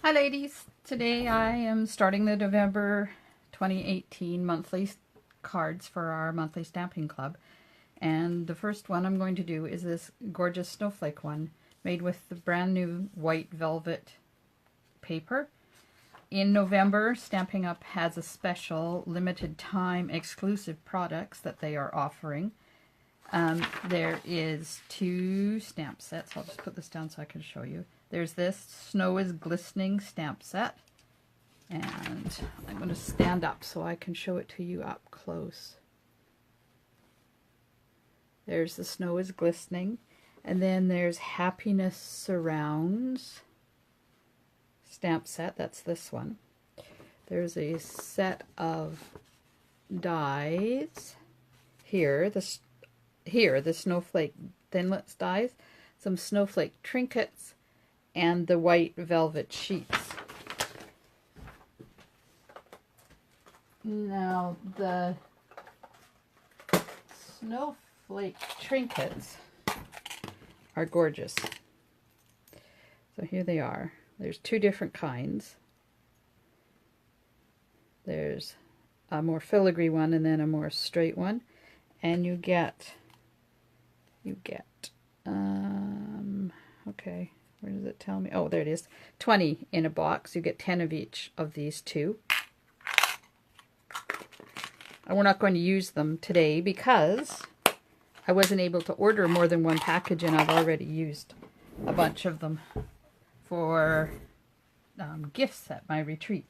Hi ladies, today I am starting the November 2018 monthly cards for our monthly stamping club, and the first one I'm going to do is this gorgeous snowflake one made with the brand new white velvet paper. In November, Stampin' Up! Has a special limited time exclusive products that they are offering. There is 2 stamp sets. I'll just put this down so I can show you. There's this Snow is Glistening stamp set, and I'm going to stand up so I can show it to you up close. There's the Snow is Glistening, and then there's Happiness Surrounds stamp set. That's this one. There's a set of dies here. The snowflake thinlits dies, some snowflake trinkets, and the white velvet sheets. Now the snowflake trinkets are gorgeous. So here they are. There's 2 different kinds. There's a more filigree one and then a more straight one, and you get okay, where does it tell me? Oh, there it is. 20 in a box. You get 10 of each of these 2. And we're not going to use them today because I wasn't able to order more than 1 package, and I've already used a bunch of them for gifts at my retreat.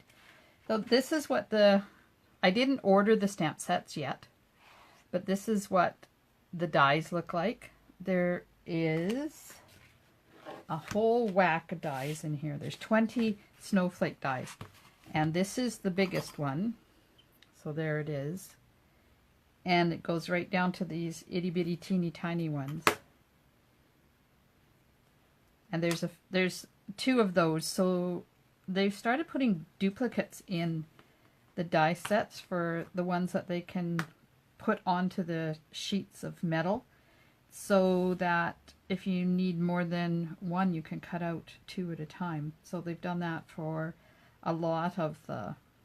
So this is what I didn't order the stamp sets yet, but this is what the dies look like. There is a whole whack of dies in here. There's 20 snowflake dies, and this is the biggest one. So there it is, and it goes right down to these itty bitty teeny tiny ones. And there's 2 of those. So they've started putting duplicates in the die sets for the ones that they can put onto the sheets of metal, so that if you need more than 1, you can cut out 2 at a time. So they've done that for a lot of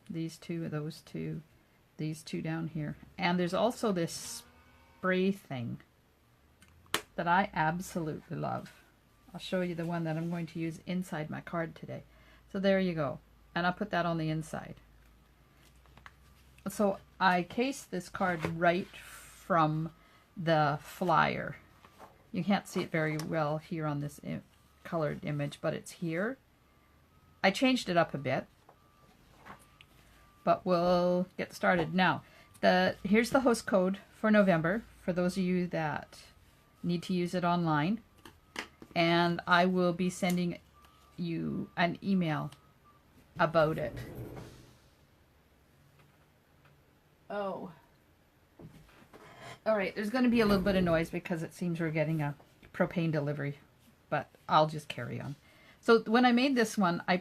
these 2, those 2, these 2 down here. And there's also this spray thing that I absolutely love. I'll show you the one that I'm going to use inside my card today. So there you go. And I'll put that on the inside. So I cased this card right from the flyer. You can't see it very well here on this colored image, but it's here. I changed it up a bit, but we'll get started now. Here's the host code for November for those of you that need to use it online, and I will be sending you an email about it. Oh. Alright, there's going to be a little bit of noise because it seems we're getting a propane delivery, but I'll just carry on. So when I made this one, I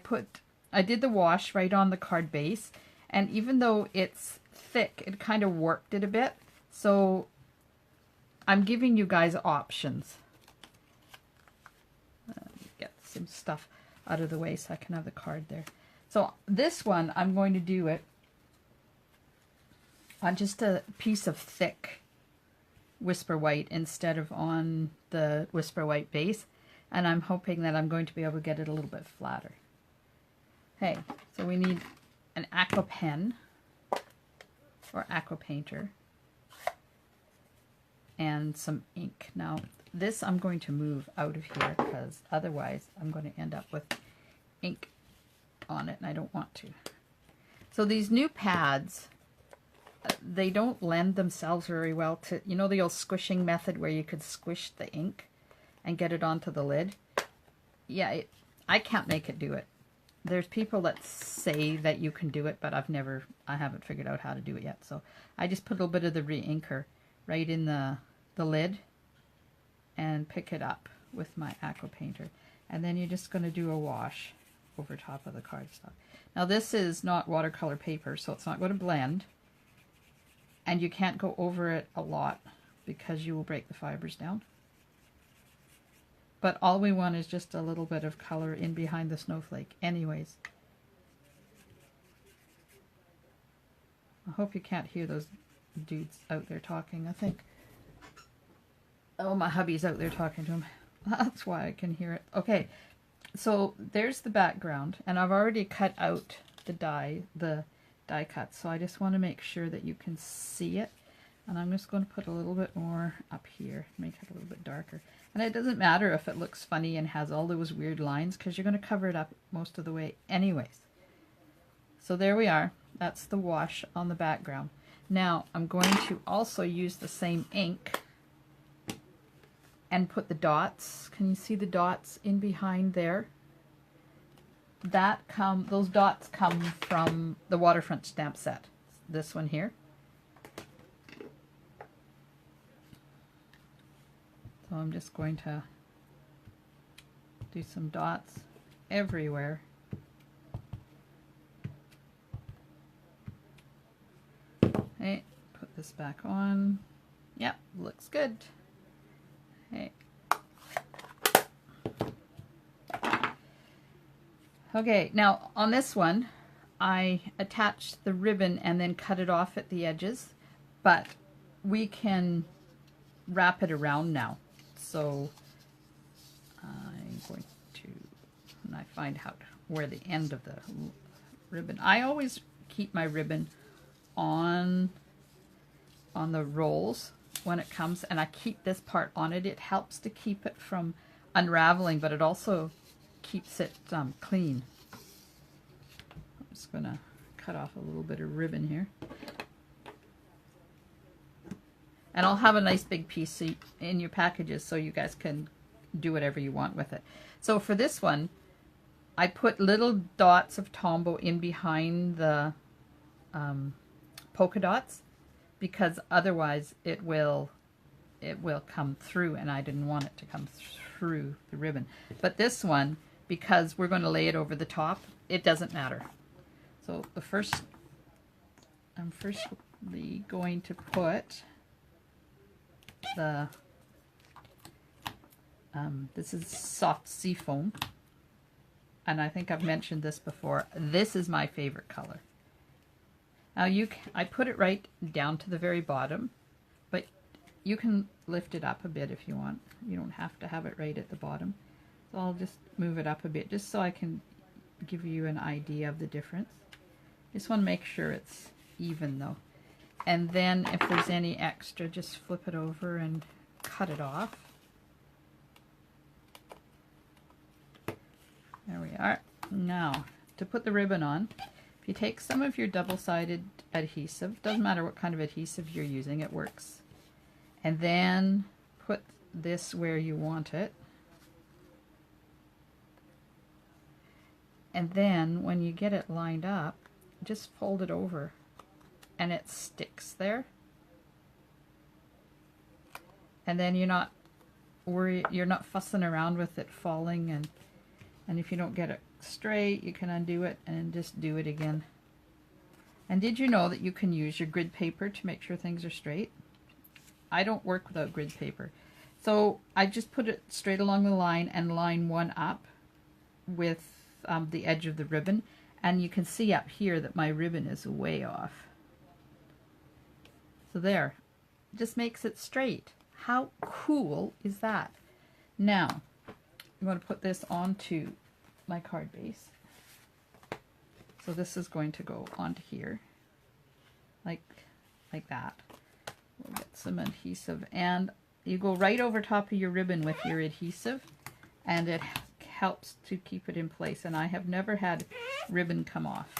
did the wash right on the card base, and even though it's thick, it kind of warped it a bit. So I'm giving you guys options. Get some stuff out of the way so I can have the card there. So this one, I'm going to do it on just a piece of thick Whisper White instead of on the Whisper White base, and I'm hoping that I'm going to be able to get it a little bit flatter. Okay, so we need an aqua pen or aqua painter and some ink. Now this I'm going to move out of here because otherwise I'm going to end up with ink on it, and I don't want to. So these new pads, they don't lend themselves very well to, you know, the old squishing method where you could squish the ink and get it onto the lid. Yeah, I can't make it do it. There's people that say that you can do it, but I haven't figured out how to do it yet. So I just put a little bit of the re-inker right in the lid and pick it up with my aqua painter. And then you're just going to do a wash over top of the cardstock. Now this is not watercolor paper, so it's not going to blend. And you can't go over it a lot because you will break the fibers down. But all we want is just a little bit of color in behind the snowflake anyways. I hope you can't hear those dudes out there talking, I think. Oh, my hubby's out there talking to him. That's why I can hear it. Okay, so there's the background, and I've already cut out the die cut, so I just want to make sure that you can see it. And I'm just going to put a little bit more up here, make it a little bit darker. And it doesn't matter if it looks funny and has all those weird lines, because you're going to cover it up most of the way anyways. So there we are. That's the wash on the background. Now I'm going to also use the same ink and put the dots. Can you see the dots in behind there? Those dots come from the waterfront stamp set. This one here. So I'm just going to do some dots everywhere. Okay, put this back on. Yep, looks good. Okay. Okay, now on this one, I attached the ribbon and then cut it off at the edges, but we can wrap it around now. So I'm going to, when I find out where the end of the ribbon, I always keep my ribbon on the rolls when it comes, and I keep this part on it. It helps to keep it from unraveling, but it also keeps it clean. I'm just going to cut off a little bit of ribbon here. And I'll have a nice big piece in your packages so you guys can do whatever you want with it. So for this one, I put little dots of Tombow in behind the polka dots, because otherwise it will come through, and I didn't want it to come through the ribbon. But this one, because we're going to lay it over the top, it doesn't matter. So I'm firstly going to put the this is soft sea foam, and I think I've mentioned this before. This is my favorite color. Now I put it right down to the very bottom, but you can lift it up a bit if you want. You don't have to have it right at the bottom. So I'll just move it up a bit just so I can give you an idea of the difference. Just want to make sure it's even though. And then if there's any extra, just flip it over and cut it off. There we are. Now, to put the ribbon on, if you take some of your double-sided adhesive, doesn't matter what kind of adhesive you're using, it works. And then put this where you want it. And then when you get it lined up, just fold it over and it sticks there. And then you're not fussing around with it falling, and if you don't get it straight, you can undo it and just do it again. And did you know that you can use your grid paper to make sure things are straight? I don't work without grid paper. So I just put it straight along the line and line one up with the edge of the ribbon. And you can see up here that my ribbon is way off. So there, just makes it straight. How cool is that? Now, I'm going to put this onto my card base. So this is going to go onto here, like that. We'll get some adhesive, and you go right over top of your ribbon with your adhesive, and it helps to keep it in place. And I have never had ribbon come off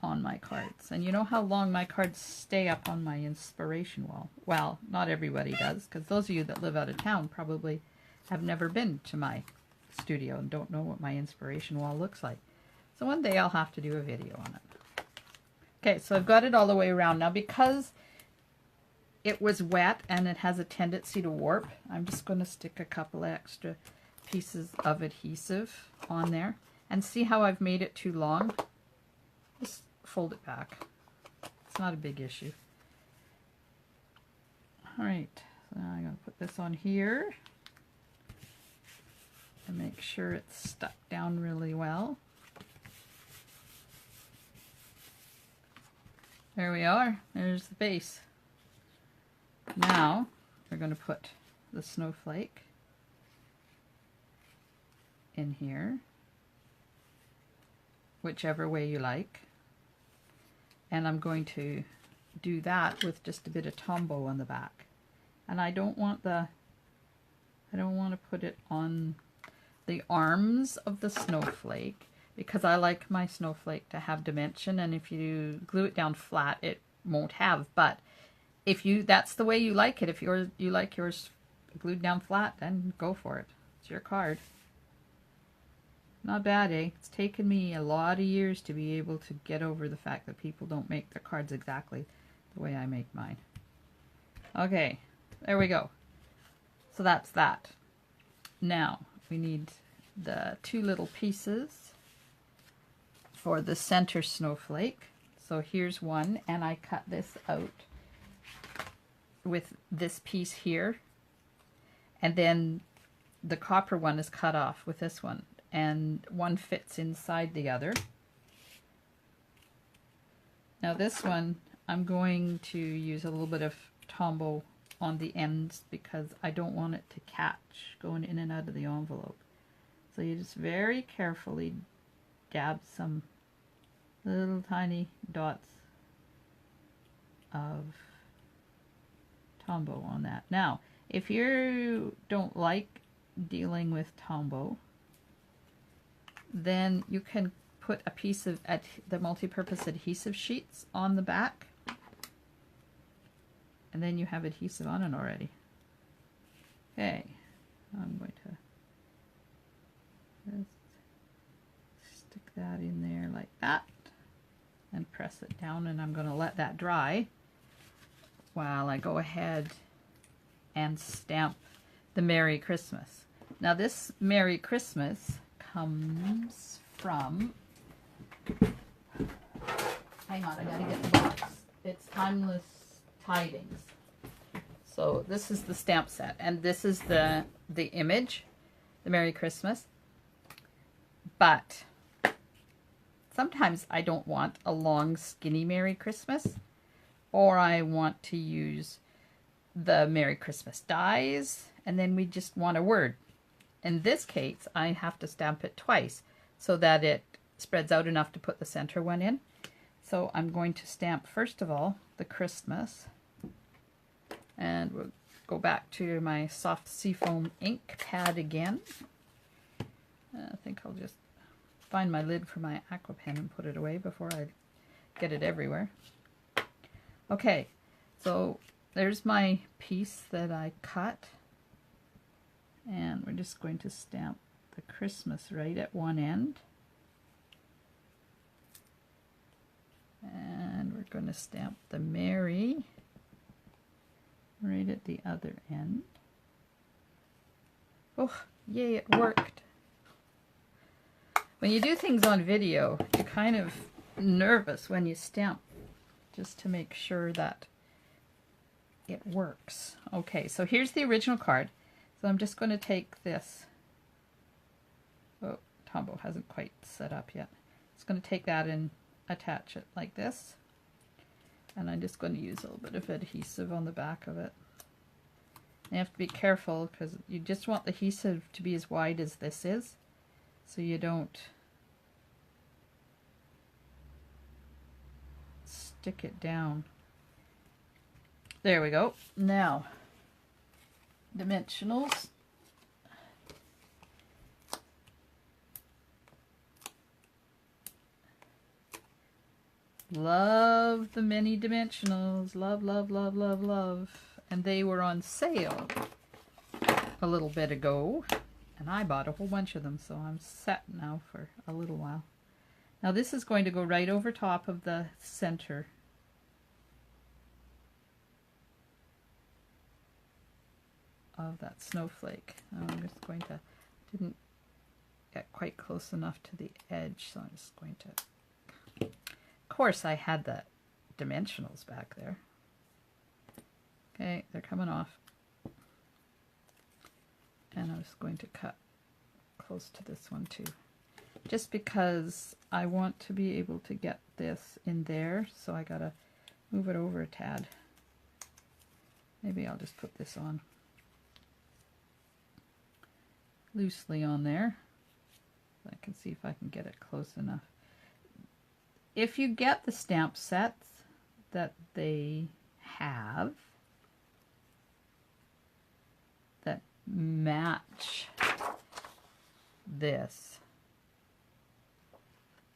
on my cards. And you know how long my cards stay up on my inspiration wall? Well, not everybody does, because those of you that live out of town probably have never been to my studio and don't know what my inspiration wall looks like. So one day I'll have to do a video on it. Okay, so I've got it all the way around. Now, because it was wet and it has a tendency to warp, I'm just going to stick a couple extra pieces of adhesive on there. And see how I've made it too long? Just fold it back. It's not a big issue. All right, so now I'm going to put this on here. and make sure it's stuck down really well. There we are. There's the base. Now we're going to put the snowflake in here, whichever way you like. And I'm going to do that with just a bit of Tombow on the back. And I don't want to put it on the arms of the snowflake, because I like my snowflake to have dimension, and if you glue it down flat, it won't have. But if that's the way you like it, if you like yours glued down flat, then go for it. It's your card. Not bad, eh? It's taken me a lot of years to be able to get over the fact that people don't make their cards exactly the way I make mine. Okay, there we go. So that's that. Now we need the two little pieces for the center snowflake. So here's one, and I cut this out with this piece here, and then the copper one is cut off with this one, and one fits inside the other. Now this one, I'm going to use a little bit of Tombow on the ends because I don't want it to catch going in and out of the envelope. So you just very carefully dab some little tiny dots of Tombow on that. Now, if you don't like dealing with Tombow, then you can put a piece of the multi-purpose adhesive sheets on the back, and then you have adhesive on it already. Okay, I'm going to just stick that in there like that and press it down, and I'm going to let that dry while I go ahead and stamp the Merry Christmas. Now this Merry Christmas comes from, hang on, I gotta get the box. It's Timeless Tidings. So this is the stamp set, and this is the image, the Merry Christmas. But sometimes I don't want a long skinny Merry Christmas, or I want to use the Merry Christmas dies, and then we just want a word. In this case, I have to stamp it twice so that it spreads out enough to put the center one in. So I'm going to stamp, first of all, the Christmas. And we'll go back to my soft seafoam ink pad again. I think I'll just find my lid for my aqua pen and put it away before I get it everywhere. Okay, so there's my piece that I cut. And we're just going to stamp the Christmas right at one end. And we're going to stamp the Merry right at the other end. Oh, yay, it worked. When you do things on video, you're kind of nervous when you stamp, just to make sure that it works. Okay, so here's the original card. So I'm just going to take this. Oh, Tombow hasn't quite set up yet. Just going to take that and attach it like this. And I'm just going to use a little bit of adhesive on the back of it. You have to be careful because you just want the adhesive to be as wide as this is, so you don't stick it down. There we go. Now, dimensionals. Love the mini dimensionals. Love, love, love, love, love. And they were on sale a little bit ago, and I bought a whole bunch of them, so I'm set now for a little while. Now this is going to go right over top of the center. Of that snowflake. I'm just going to, didn't get quite close enough to the edge, so I'm just going to, of course I had the dimensionals back there. Okay, they're coming off. And I'm just going to cut close to this one too. Just because I want to be able to get this in there, so I gotta move it over a tad. Maybe I'll just put this on loosely on there. I can see if I can get it close enough. If you get the stamp sets that they have that match this,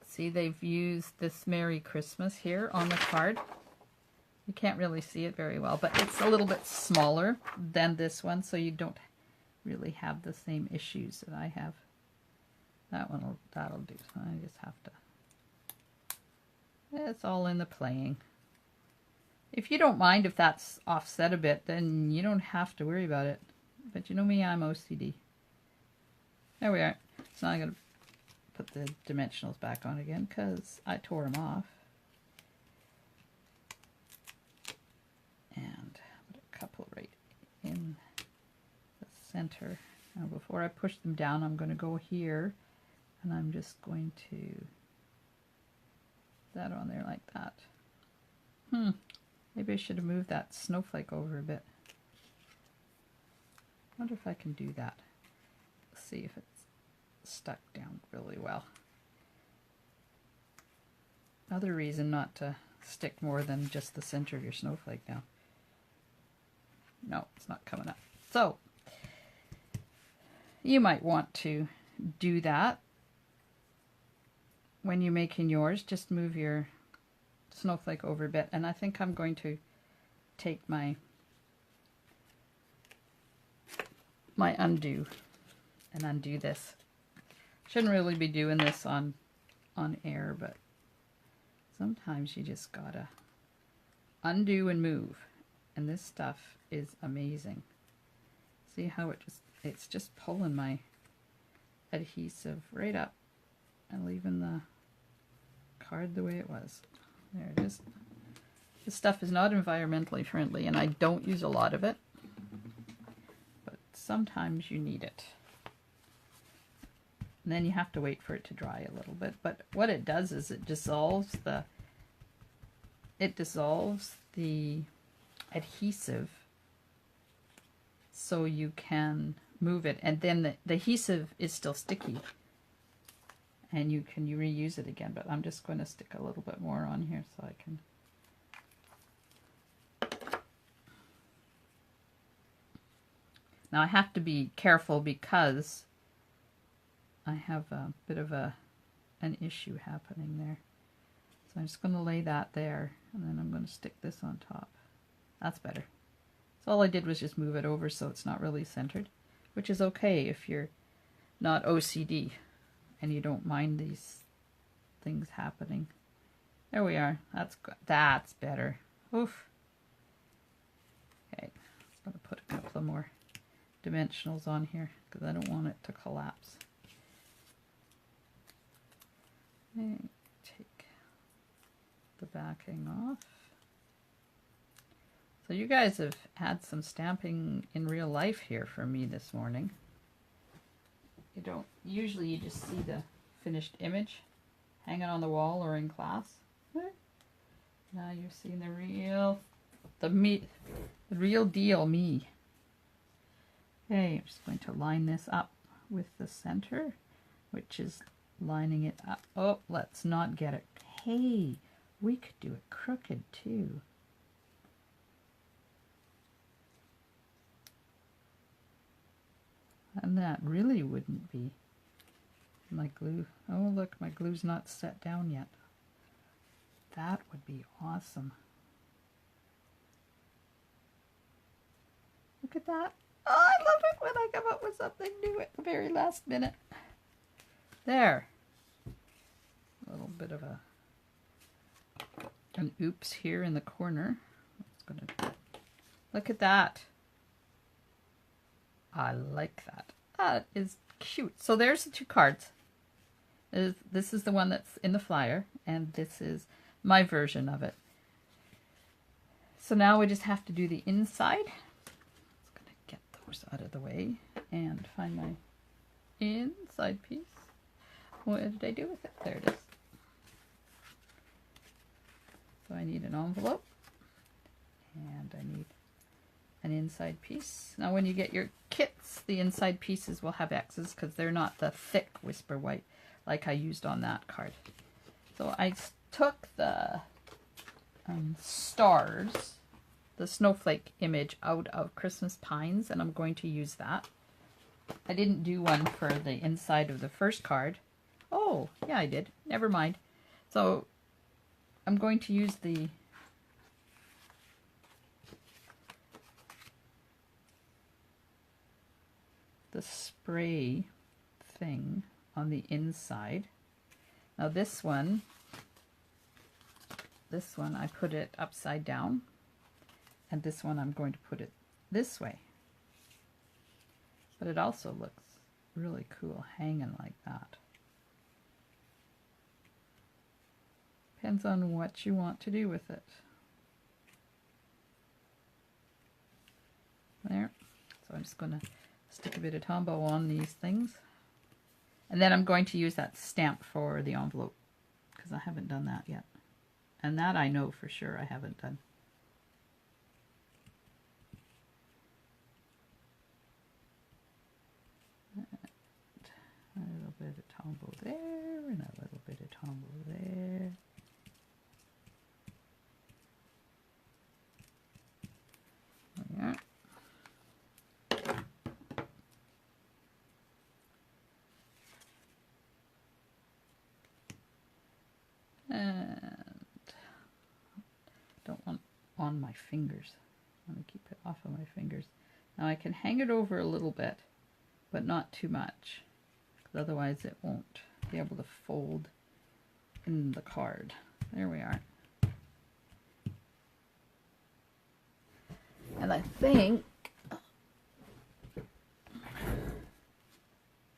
see, they've used this Merry Christmas here on the card. You can't really see it very well, but it's a little bit smaller than this one, so you don't really have the same issues that I have. That'll do. So I just have to. It's all in the playing. If you don't mind if that's offset a bit, then you don't have to worry about it. But you know me, I'm OCD. There we are. So now I'm going to put the dimensionals back on again because I tore them off. And put a couple right in the center. Now before I push them down, I'm going to go here and I'm just going to that on there like that. Maybe I should have moved that snowflake over a bit. I wonder if I can do that. Let's see if it's stuck down really well. Another reason not to stick more than just the center of your snowflake down. No, it's not coming up. So, you might want to do that when you're making yours. Just move your snowflake over a bit. And I think I'm going to take my undo and undo this. Shouldn't really be doing this on air, but sometimes you just gotta undo and move. And this stuff is amazing. See how it's just pulling my adhesive right up and leaving the card the way it was. There it is. This stuff is not environmentally friendly, and I don't use a lot of it, but sometimes you need it. And then you have to wait for it to dry a little bit. But what it does is it dissolves the adhesive so you can move it, and then the adhesive is still sticky and you can reuse it again. But I'm just going to stick a little bit more on here so I can. Now I have to be careful because I have a bit of an issue happening there. So I'm just going to lay that there, and then I'm going to stick this on top. That's better. So all I did was just move it over so it's not really centered, which is okay if you're not OCD and you don't mind these things happening. There we are. That's good. That's better. Oof. Okay, I'm going to put a couple of more dimensionals on here because I don't want it to collapse. Okay, take the backing off. So you guys have had some stamping in real life here for me this morning. You don't, usually you just see the finished image hanging on the wall or in class. Now you're seeing the real deal me. Okay, I'm just going to line this up with the center, which is lining it up. Oh, let's not get it. Hey, we could do it crooked too. And that really wouldn't be my glue. Oh, look, my glue's not set down yet. That would be awesome. Look at that. Oh, I love it when I come up with something new at the very last minute. There. A little bit of an oops here in the corner. Look at that. I like that. That is cute. So there's the two cards. This is the one that's in the flyer, and this is my version of it. So now we just have to do the inside. I'm just going to get those out of the way and find my inside piece. What did I do with it? There it is. So I need an envelope and I need an inside piece. Now when you get your kits, the inside pieces will have X's because they're not the thick Whisper White like I used on that card. So I took the stars, the snowflake image out of Christmas Pines, and I'm going to use that. I didn't do one for the inside of the first card. Oh, yeah, I did. Never mind. So I'm going to use the spray thing on the inside. Now this one I put it upside down, and this one I'm going to put it this way. But it also looks really cool hanging like that. Depends on what you want to do with it. There. So I'm just going to stick a bit of Tombow on these things. And then I'm going to use that stamp for the envelope, because I haven't done that yet. And that I know for sure I haven't done. And a little bit of Tombow there, and a little bit of Tombow there. There we are. And don't want on my fingers. I want to keep it off of my fingers. Now I can hang it over a little bit, but not too much, because otherwise it won't be able to fold in the card. There we are. And I think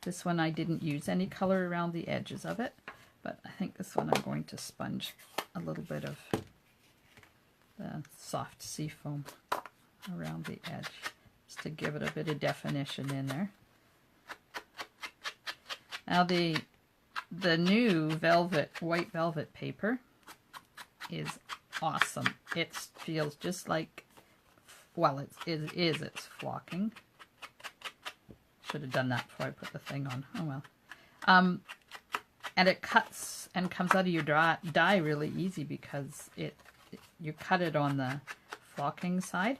this one I didn't use any color around the edges of it. But I think this one I'm going to sponge a little bit of the soft seafoam around the edge, just to give it a bit of definition in there. Now the new white velvet paper is awesome. It feels just like, well, it's flocking. Should have done that before I put the thing on. Oh well. And it cuts and comes out of your die really easy, because you cut it on the flocking side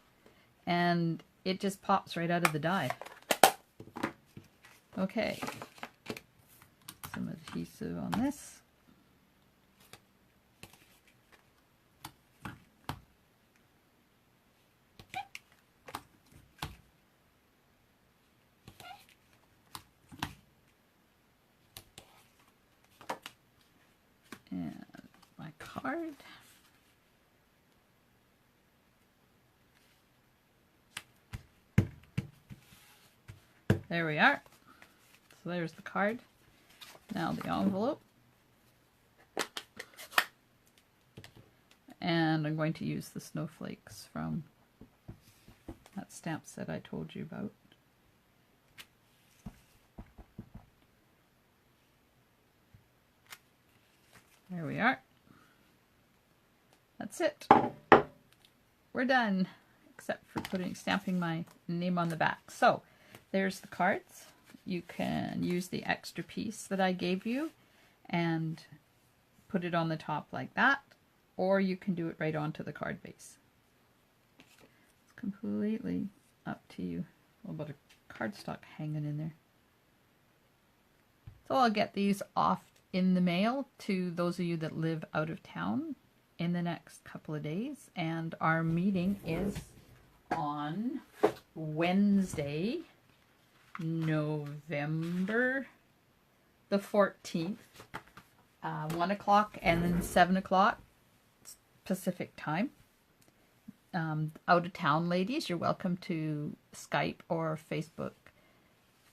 and it just pops right out of the die. Okay, some adhesive on this. And my card. There we are. So there's the card. Now the envelope. And I'm going to use the snowflakes from that stamp set I told you about. There we are. That's it. We're done, except for stamping my name on the back. So there's the cards. You can use the extra piece that I gave you and put it on the top like that, or you can do it right onto the card base. It's completely up to you. A little bit of cardstock hanging in there. So I'll get these off in the mail to those of you that live out of town in the next couple of days. And our meeting is on Wednesday, November the 14th, 1 o'clock and then 7 o'clock Pacific time. Out of town ladies, you're welcome to Skype or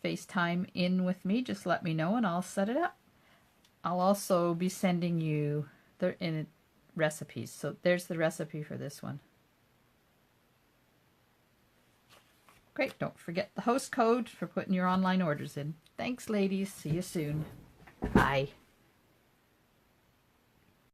FaceTime in with me. Just let me know and I'll set it up. I'll also be sending you the recipes. So there's the recipe for this one. Great. Don't forget the host code for putting your online orders in. Thanks, ladies. See you soon. Bye.